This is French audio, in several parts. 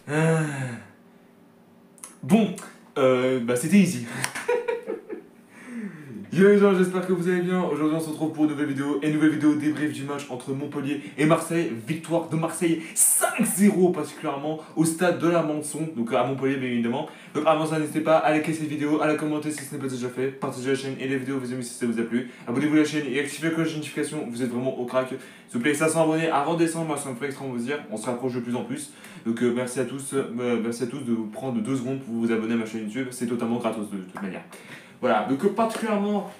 Ah. Bon, bah c'était easy. Yo les gens, j'espère que vous allez bien. Aujourd'hui on se retrouve pour une nouvelle vidéo. Et une nouvelle vidéo débrief du match entre Montpellier et Marseille. Victoire de Marseille 5-0 particulièrement au stade de la Manson. Donc à Montpellier bien évidemment. Donc avant ça n'hésitez pas à liker cette vidéo, à la commenter si ce n'est pas déjà fait. Partagez la chaîne et les vidéos vous aimez si ça vous a plu. Abonnez-vous à la chaîne et activez la cloche de notification. Vous êtes vraiment au crack. S'il vous plaît 500 abonnés avant décembre. Moi ça me ferait extrêmement plaisir. On se rapproche de plus en plus. Donc merci à tous de vous prendre 2 secondes pour vous abonner à ma chaîne YouTube. C'est totalement gratos de toute manière. Voilà, donc particulièrement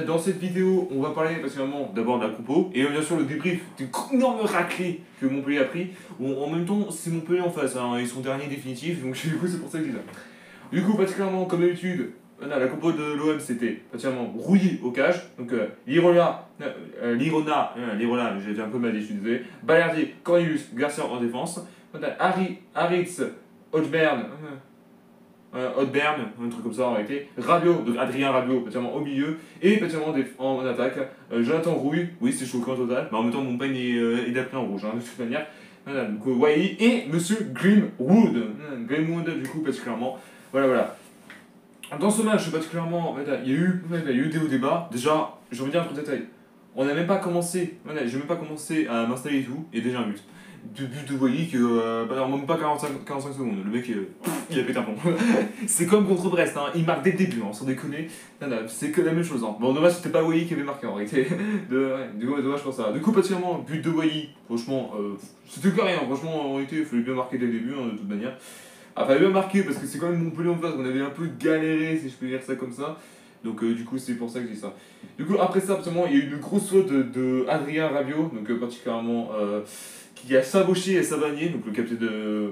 dans cette vidéo, on va parler particulièrement d'abord de la compo et bien sûr le débrief du énorme raclé que Montpellier a pris. Bon, en même temps, c'est Montpellier en face, hein, ils sont derniers définitifs, donc du coup c'est pour ça que je dis ça. Du coup, particulièrement comme d'habitude, voilà, la compo de l'OM c'était particulièrement Rouilly au cage, donc Lirona, j'ai un peu mal dit, je suis désolé, Balerdi, Cornelius, Garcia en défense, Haritz, Hodgberg, Haute-Berne, un truc comme ça en réalité. Rabiot, donc Adrien Rabiot, particulièrement au milieu. Et particulièrement en attaque. Jonathan Rouille, oui c'est choquant total. Mais en même temps, mon peigne est appris en rouge, hein, de toute manière. Voilà, donc Wai et Monsieur Greenwood. Greenwood, du coup, particulièrement. Voilà. Dans ce match, particulièrement, il y a eu des hauts débats. Déjà, j'ai envie de dire un truc détail. On n'a même pas commencé, j'ai même pas commencé à m'installer et tout, et déjà un but. De but de Wai que, même pas 45 secondes. Le mec, il a pété un plomb. C'est comme contre Brest, hein. Il marque dès le début, hein, sans déconner. C'est que la même chose. Hein. Bon, dommage, c'était pas Wai qui avait marqué en réalité. Du coup, dommage pour ça. Du coup, particulièrement, but de Wai, franchement, c'était que rien. Franchement, en réalité, il fallait bien marquer dès le début, hein, de toute manière. Enfin, bien marqué parce que c'est quand même Montpellier en face, on avait un peu galéré, si je peux dire ça comme ça. Donc, du coup, c'est pour ça que je dis ça. Du coup, après ça, absolument, il y a eu une grosse faute de Adrien Rabiot, donc particulièrement qui a saboché et Savanier, donc le capitaine de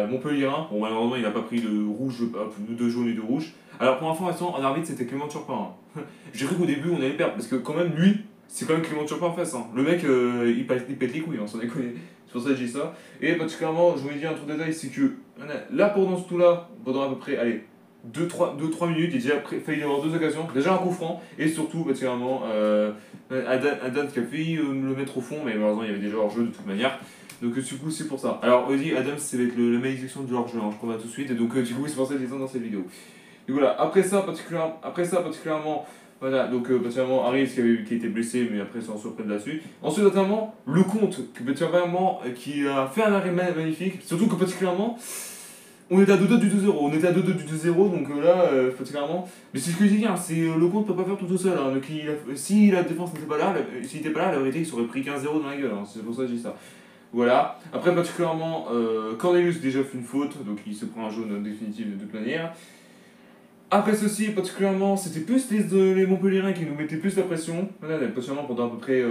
Montpellier. Bon, malheureusement, il n'a pas pris de rouge, de jaune et de rouge. Alors, pour information, en arbitre, c'était Clément Turpin. Hein. J'ai cru qu'au début, on allait perdre, parce que quand même, lui, c'est quand même Clément Turpin en face. Hein. Le mec, il pète les couilles, hein, sans déconner. C'est pour ça que je dis ça. Et particulièrement, je voulais dire un truc de détail, c'est que là, pendant ce tout-là, pendant à peu près, allez, 2-3 minutes, il a déjà failli y avoir 2 occasions. Déjà un coup franc, et surtout, particulièrement, Adam qui a failli le mettre au fond, mais malheureusement, il y avait déjà hors-jeu de toute manière. Donc, du coup, c'est pour ça. Alors, vas-y, Adam, c'est avec la malédiction du hors-jeu, hein, je comprends tout de suite. Et donc, du coup, c'est pour ça que je dis ça dans cette vidéo. Et voilà, après ça, particulièrement. Voilà, donc particulièrement Harris qui a été blessé, mais après sans surprendre là-dessus. Ensuite, notamment, le compte, qui a fait un arrêt magnifique, surtout que particulièrement, on était à 2-2 du 2-0, donc là, particulièrement. Mais c'est ce que je dis, hein, le compte peut pas faire tout seul, hein, donc si la défense n'était pas là, s'il n'était pas là, la vérité, il s'aurait pris 15-0 dans la gueule, hein, c'est pour ça que je dis ça. Voilà, après particulièrement, Cornelius déjà fait une faute, donc il se prend un jaune définitif de toute manière. Après ceci, particulièrement, c'était plus les Montpelliérains qui nous mettaient plus la pression. Particulièrement pendant à peu près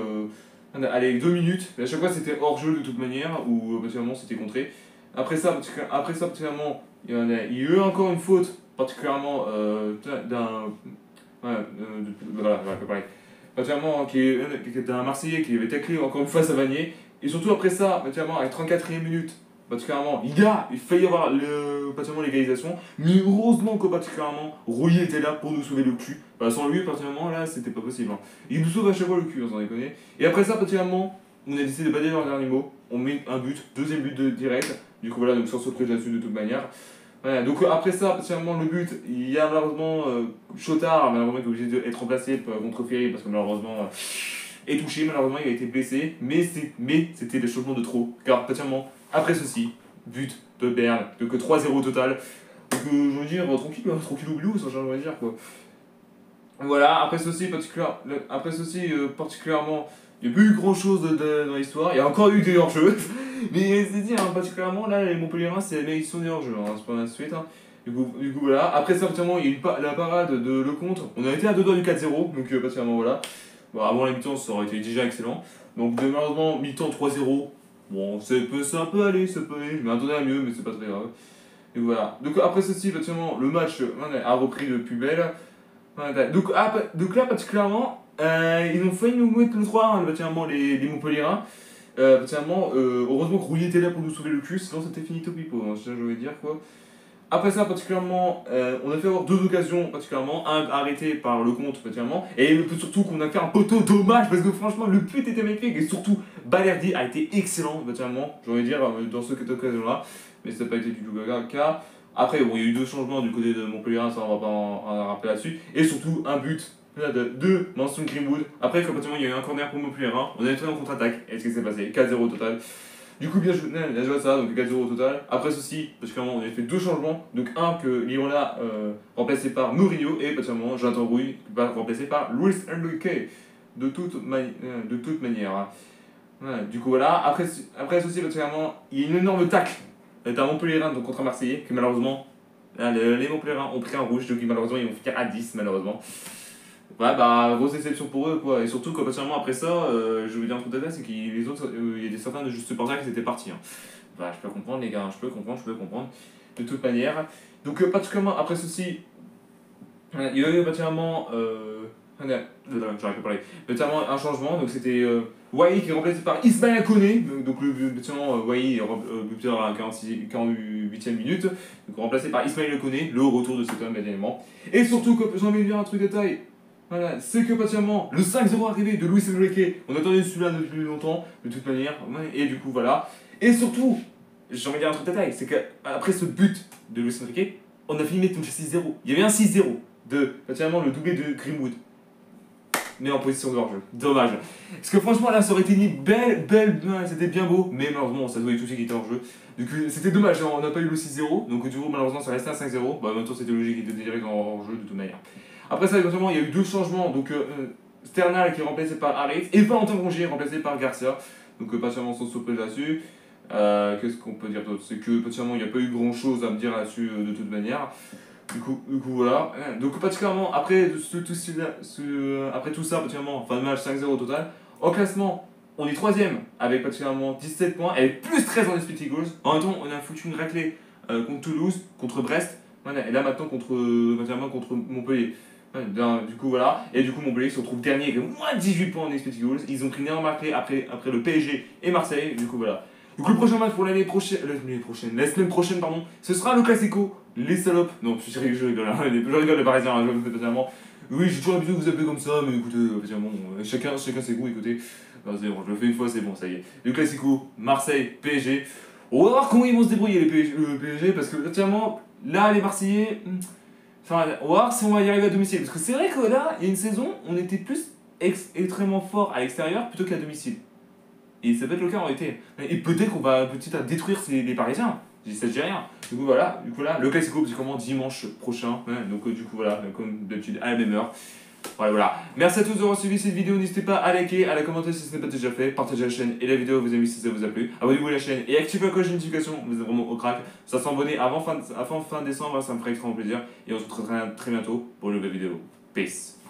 2 minutes. Et à chaque fois, c'était hors-jeu de toute manière, ou particulièrement, c'était contré. Après ça, particulièrement, il y a eu encore une faute, particulièrement d'un. Voilà, je peux parler. Particulièrement, qui était un Marseillais qui avait taclé encore une fois Savanier. Et surtout après ça, particulièrement, à la 34e minute, particulièrement, il faillit y avoir particulièrement l'égalisation, mais heureusement que particulièrement, Rouillet était là pour nous sauver le cul. Bah, sans lui, particulièrement, là, c'était pas possible. Hein. Il nous sauve à chaque fois le cul, sans déconner. Et après ça, particulièrement, on a décidé de pas dire leur dernier mot. On met un but, deuxième but de direct. Du coup, voilà, donc sans sauter là-dessus de toute manière. Voilà, donc après ça, particulièrement le but, il y a malheureusement Chotard, malheureusement, qui est obligé d'être remplacé contre Ferry, parce que malheureusement est touché, malheureusement, il a été blessé. Mais c'était des changements de trop. Car particulièrement, après ceci, but de Berne, donc 3-0 au total. Donc je veux dire, tranquille au bilou, ça j'ai envie de dire quoi. Voilà, après ceci, particulièrement, il n'y a plus eu grand chose dans l'histoire, il y a encore eu des hors-jeux, mais c'est dit, hein, particulièrement là, les Montpelliérains, c'est la malédiction des hors-jeux, hein, c'est pas la suite. Hein. Du coup, voilà, après ça, particulièrement, il y a eu la parade de Lecomte, on a été à 2 doigts du 4-0, donc particulièrement voilà. Bon, avant la mi-temps, ça aurait été déjà excellent, donc malheureusement, mi-temps 3-0. Bon, ça peut aller, je m'attendais à mieux, mais c'est pas très grave. Et voilà. Donc après ceci, particulièrement, le match a repris de plus belle. Voilà. Donc là, particulièrement, ils ont failli nous mettre le 3, hein, particulièrement les Montpelliérains. Particulièrement, heureusement que Rouillet était là pour nous sauver le cul, sinon c'était finito pipo, hein, c'est ça que je voulais dire quoi. Après ça, particulièrement, on a fait avoir 2 occasions, particulièrement, un arrêté par le compte, particulièrement, et surtout qu'on a fait un poteau dommage, parce que franchement, le but était magnifique, et surtout, Balerdi a été excellent, notamment, j'ai envie de dire, dans cette occasion-là, mais ça n'a pas été du tout le cas. Après, bon, il y a eu 2 changements du côté de Montpellier, ça on va pas en rappeler là-dessus, et surtout un but de Mason Greenwood. Après, complètement, il y a eu un corner pour Montpellier, on a été en contre-attaque, et ce qui s'est passé, 4-0 au total. Du coup, bien joué à ça, donc 4-0 au total. Après ceci, parce qu'on a fait 2 changements. Donc, un que Lyon a remplacé par Mourinho et particulièrement Jonathan Rouille, remplacé par Luis Enrique. De toute manière. Voilà, du coup, voilà. Après ceci, particulièrement, il y a une énorme tacle d'un Montpellierin donc contre un Marseillais, que malheureusement, les Montpellierins ont pris un rouge, donc malheureusement, ils vont finir à 10, malheureusement. Ouais, bah, grosse déception pour eux, quoi. Et surtout, quoi, particulièrement après ça, je vous dis un truc de c'est qu'il les autres, il y a certains de juste supporters qui étaient partis. Bah, je peux comprendre, les gars, je peux comprendre. De toute manière. Donc, particulièrement après ceci, il y a eu particulièrement. J'arrive pas à parler. Notamment un changement, donc c'était Wai qui est remplacé par Ismaël Koné, donc le particulièrement Wai buteur à la 48e minute, donc remplacé par Ismaël Koné, le retour de cet homme évidemment. Et surtout, j'ai envie de dire un truc détail. Voilà, c'est que patiemment, le 5-0 arrivé de Luis Enrique, on attendait celui-là depuis longtemps, de toute manière, et du coup voilà. Et surtout, j'ai envie de dire un truc détail, c'est qu'après ce but de Luis Enrique, on a fini touché 6-0. Il y avait un 6-0 de patiemment le doublé de Greenwood. Mais en position de hors-jeu. Dommage. Parce que franchement, là, ça aurait été une belle, c'était bien beau, mais malheureusement, ça se voyait tout de suite qu'il était hors-jeu. Donc c'était dommage, on n'a pas eu le 6-0, donc du coup, malheureusement, ça restait à 5-0. Bah, en même temps, c'était logique, il était direct en hors-jeu de toute manière. Après ça, éventuellement, il y a eu 2 changements. Donc, Sternal qui est remplacé par Alex et Valentin Rongier remplacé par Garcia. Donc, patiemment, sans surprise là-dessus. Qu'est-ce qu'on peut dire d'autre? C'est que, patiemment, il n'y a pas eu grand-chose à me dire là-dessus de toute manière. Du coup, voilà. Donc, particulièrement, après tout ça, particulièrement, fin de match 5-0 au total. Au classement, on est 3ème avec particulièrement 17 points, avec plus 13 en expected goals. En même temps, on a foutu une raclée contre Toulouse, contre Brest, voilà, et là maintenant contre Montpellier. Du coup, voilà. Et du coup, Montpellier se retrouve dernier avec moins de 18 points en expected goals. Ils ont pris une énorme raclée après le PSG et Marseille. Du coup, voilà. Donc, le prochain match pour la semaine prochaine, pardon, ce sera le Classico. Les salopes. Non, je rigole les Parisiens, je me fais totalement. Oui, j'ai toujours l'habitude de vous appeler comme ça, mais écoutez, chacun ses goûts, écoutez. C'est bon, je le fais une fois, c'est bon, ça y est. Le Classico, Marseille, PSG. On va voir comment ils vont se débrouiller, le PSG, parce que, notamment, là, les Marseillais. Enfin, on va voir si on va y arriver à domicile. Parce que c'est vrai que là, il y a une saison, on était plus extrêmement fort à l'extérieur plutôt qu'à domicile. Et ça peut être le cas en réalité. Et peut-être qu'on va peut-être détruire les Parisiens. Ça ne dit rien. Du coup, voilà. Le Classico, c'est comment dimanche prochain. Donc, du coup, voilà. Comme d'habitude, à la même heure. Voilà. Merci à tous d'avoir suivi cette vidéo. N'hésitez pas à liker, à la commenter si ce n'est pas déjà fait. Partagez la chaîne et la vidéo, vous aimez si ça vous a plu. Abonnez-vous à la chaîne et activez la cloche de notification. Vous êtes vraiment au crack. Ça s'abonner avant fin décembre. Ça me ferait extrêmement plaisir. Et on se retrouve très bientôt pour une nouvelle vidéo. Peace.